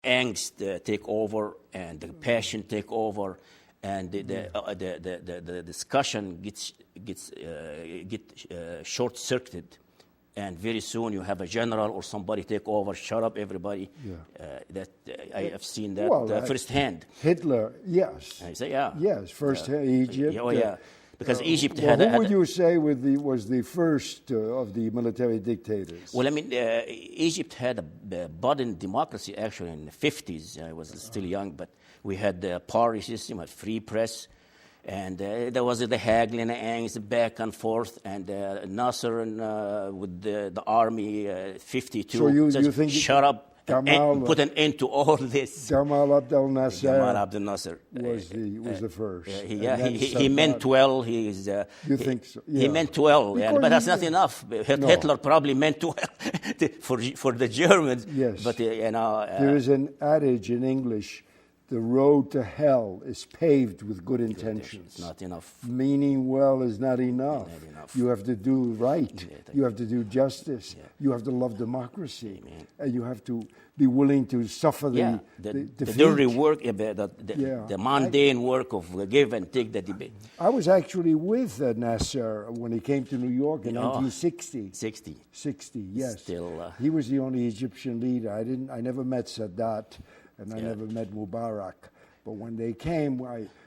angst take over and the passion take over, and the discussion gets short-circuited, and very soon you have a general or somebody take over, shut up everybody. I have seen that firsthand. Hitler, yes. I say, yeah. Yes, first Egypt. Because Egypt who would you say was the first of the military dictators? Well, I mean, Egypt had a budding democracy actually in the 50s. I was still young, but we had the party system, a free press, and there was the haggling and angst back and forth, and Nasser with the army, 52, so you think shut up. Put an end to all this. Gamal Abdel Nasser was the first. He meant well. You think so? He meant well, but that's not enough. Hitler probably meant well for the Germans. Yes, but there is an adage in English: the road to hell is paved with good intentions. Not enough. Meaning well is not enough. You have to do right. You have to do justice. You have to love democracy. And you have to be willing to suffer the dirty work, the mundane work of give and take the debate. I was actually with Nasser when he came to New York in 1960. 60, yes. Still, he was the only Egyptian leader. I never met Sadat. And I never met Mubarak. But when they came,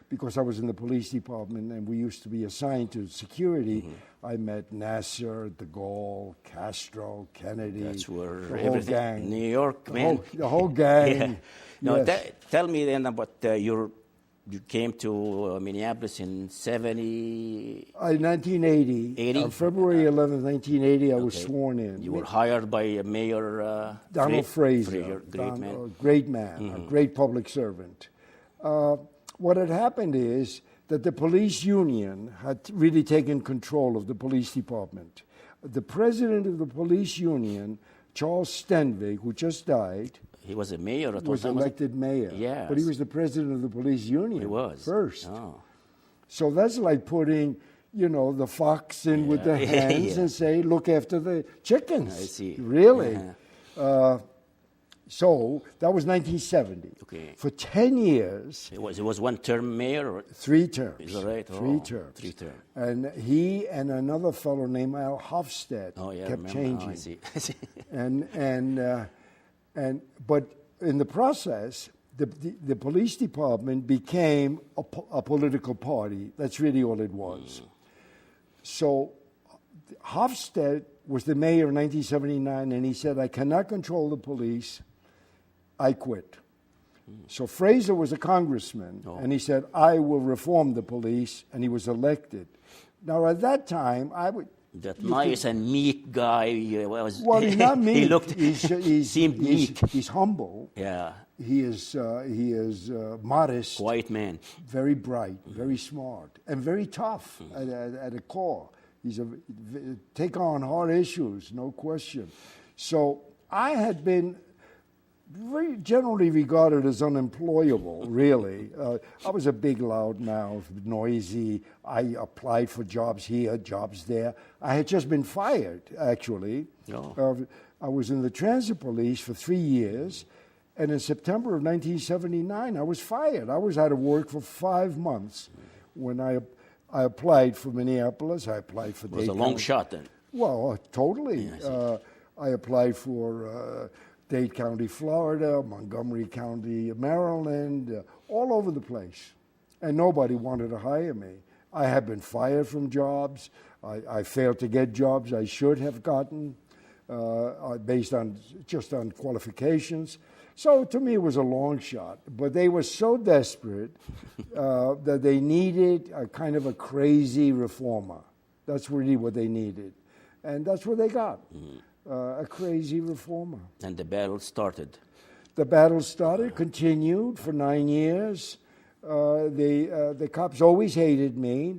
because I was in the police department and we used to be assigned to security, I met Nasser, de Gaulle, Castro, Kennedy. That's where the whole gang. New York, man. The whole gang. No, tell me then about you came to Minneapolis in 1980. On February 11th, 1980, I was sworn in. You were hired by Mayor Donald Fraser. Great man, a great public servant. What had happened is that the police union had really taken control of the police department. The president of the police union, Charles Stenvig, who just died, he was a mayor at was elected mayor. Yes. But he was the president of the police union. He was. First. Oh. So that's like putting, the fox in with the hens and say, look after the chickens. I see. Really? So that was 1970. Okay. For 10 years. It was one-term mayor? Or 3 terms. Is that right? 3 terms. 3 terms. And he and another fellow named Al Hofstad kept changing. I see. But in the process, the police department became a political party. That's really all it was. So Hofstad was the mayor in 1979, and he said, I cannot control the police. I quit. So Fraser was a congressman, and he said, I will reform the police, and he was elected. Now, at that time, that nice and meek guy was. Well, he's not meek. He seemed meek. He's humble. Yeah. He is modest. Quiet man. Very bright, very smart, and very tough at a core. He's take on hard issues, no question. So I had been very generally regarded as unemployable, really. I was a big loudmouth, noisy. I applied for jobs here, jobs there. I had just been fired, actually. Oh. I was in the transit police for 3 years, and in September of 1979, I was fired. I was out of work for 5 months. When I applied for Minneapolis, I applied for Dade County. It was a long shot then. Well, totally. I applied for Dade County, Florida, Montgomery County, Maryland, all over the place. And nobody wanted to hire me. I had been fired from jobs. I failed to get jobs I should have gotten based on qualifications. So to me, it was a long shot. But they were so desperate that they needed a kind of a crazy reformer. That's really what they needed. And that's what they got. A crazy reformer. And the battle started. The battle started, continued for 9 years. The cops always hated me,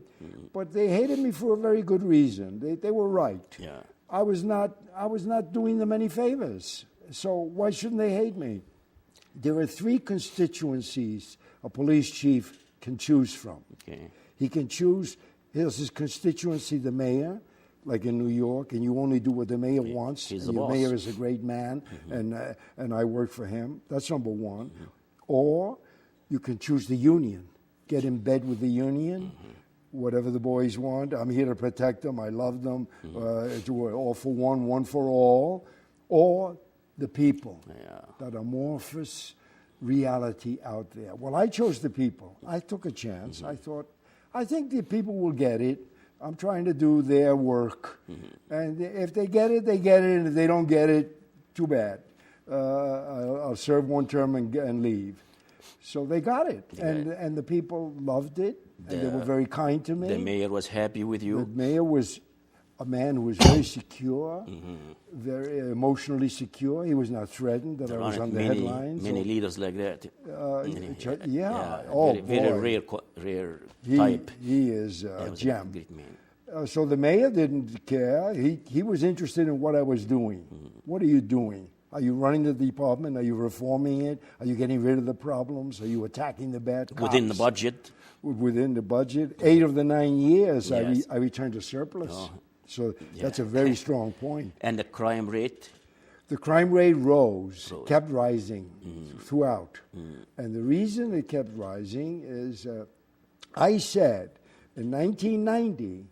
but they hated me for a very good reason. They were right. Yeah. I was not doing them any favors. So why shouldn't they hate me? There are 3 constituencies a police chief can choose from. Okay. He can choose his constituency, the mayor, like in New York, and you only do what the mayor wants. He's and the your boss. mayor is a great man, and I work for him. That's number one. Or you can choose the union, get in bed with the union, whatever the boys want. I'm here to protect them. I love them. All for one for all. Or the people, that amorphous reality out there. Well, I chose the people. I took a chance. I thought, I think the people will get it. I'm trying to do their work. And if they get it, they get it. And if they don't get it, too bad. I'll serve one term and leave. So they got it. And the people loved it. And they were very kind to me. The mayor was happy with you. The mayor was a man who was very secure, very emotionally secure. He was not threatened that I was on the headlines. Many leaders like that. Very rare type. He is a gem. Great man. So the mayor didn't care. He was interested in what I was doing. What are you doing? Are you running the department? Are you reforming it? Are you getting rid of the problems? Are you attacking the bad cops? Within the budget? Within the budget. 8 of the 9 years, Yes. I returned to surplus. So that's a very strong point. And the crime rate? The crime rate rose, kept rising throughout. And the reason it kept rising is I said in 1990,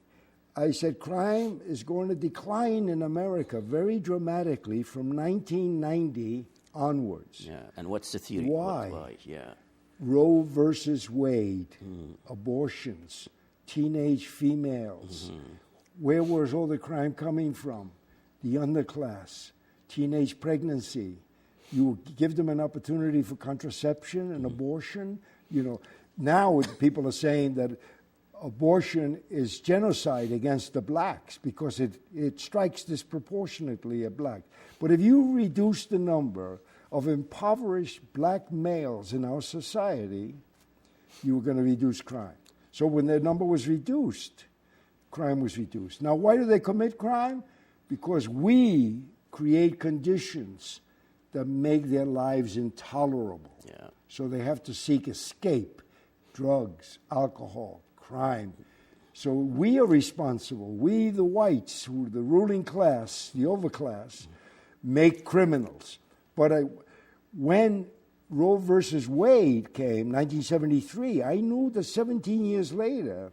I said crime is going to decline in America very dramatically from 1990 onwards. Yeah, and what's the theory? Why? Yeah. Roe versus Wade, abortions, teenage females. Where was all the crime coming from? The underclass, teenage pregnancy. You give them an opportunity for contraception and abortion. You know, now people are saying that abortion is genocide against the blacks because it strikes disproportionately at blacks. But if you reduce the number of impoverished black males in our society, you were going to reduce crime. So when the number was reduced, crime was reduced. Now, why do they commit crime? Because we create conditions that make their lives intolerable. Yeah. So they have to seek escape, drugs, alcohol, crime. So we are responsible. We, the whites, who are the ruling class, the overclass, make criminals. But when Roe versus Wade came, 1973, I knew that 17 years later,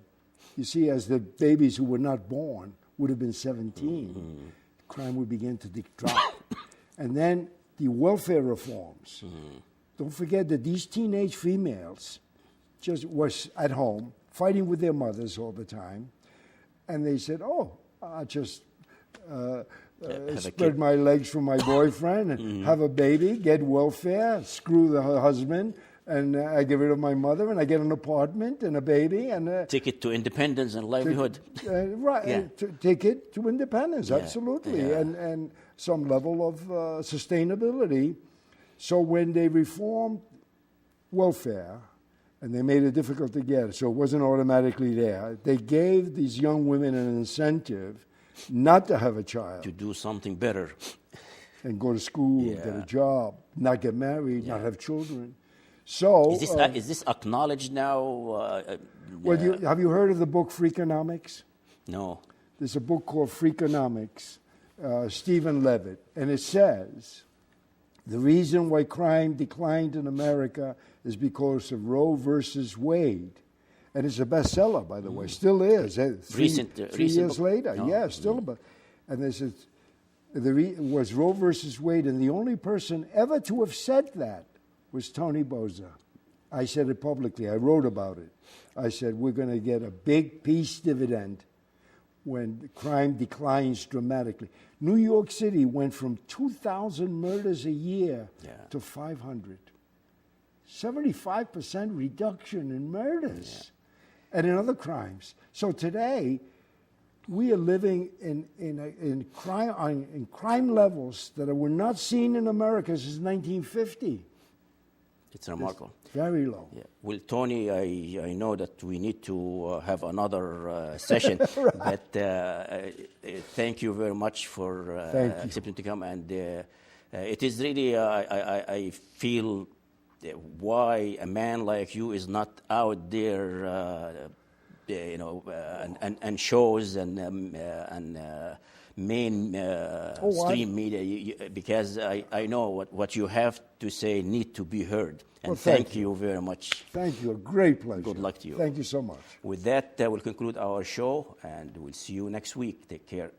you see, as the babies who were not born would have been 17, crime would begin to drop. And then the welfare reforms. Don't forget that these teenage females just was at home fighting with their mothers all the time. And they said, I'll just spread my legs for my boyfriend and have a baby, get welfare, screw the husband, and I get rid of my mother, and I get an apartment and a baby. And ticket to independence and livelihood. Ticket to independence, absolutely. Yeah. And some level of sustainability. So when they reformed welfare, and they made it difficult to get, so it wasn't automatically there, they gave these young women an incentive not to have a child. To do something better. And go to school, get a job, not get married, not have children. So Is this acknowledged now? Have you heard of the book Freakonomics? No. There's a book called Freakonomics, Stephen Levitt, and it says the reason why crime declined in America is because of Roe versus Wade. And it's a bestseller, by the way, still is. Three years later, still. And this is, it was Roe versus Wade, and the only person ever to have said that was Tony Boza. I said it publicly. I wrote about it. I said, we're going to get a big peace dividend when crime declines dramatically. New York City went from 2,000 murders a year to 500. 75% reduction in murders and in other crimes. So today, we are living in crime levels that were not seen in America since 1950. It's remarkable. It's very low. Yeah. Well, Tony, I know that we need to have another session, but thank you very much for accepting to come. And it is really, I feel why a man like you is not out there and shows and main stream media, because I know what you have to say need to be heard. And thank you very much. Thank you. A great pleasure. Good luck to you. Thank you so much. With that, we'll conclude our show, and we'll see you next week. Take care.